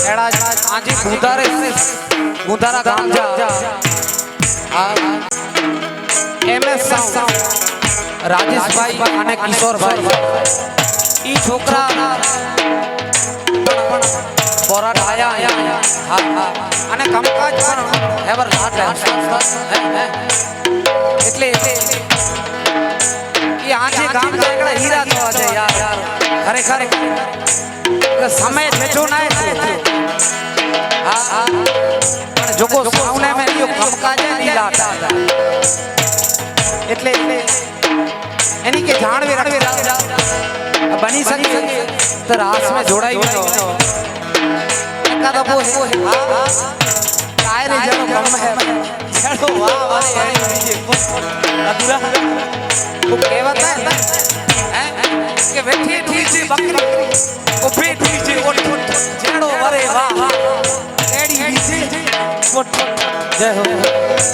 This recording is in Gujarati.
એડા આજી ગુંધારા ગામ જા એમએસ સાઉન્ડ રાજેશભાઈ અને કિશોરભાઈ ઈ છોકરા બોરાટ આયા હા અને કામકાજ પણ હેવર એટલે ઈ આજે ગામ જાયકડા હીરા થવા છે યાર ખરેખર સમય બેઠો ના હા પણ જોકો સાઉને મે યો કામકાજ ની લાતા એટલે એની કે જાણવે બની સકે તો રાસ में જોડાઈ ગયો એકાદો બો હા કાયરે જનો કમ હે છેડો વાહ વાહ અધૂરા वो कहेवत है कि बैठी थी बकरी वो बैठी थी वो जेड़ो वरे वाह एड़ी थी जय हो।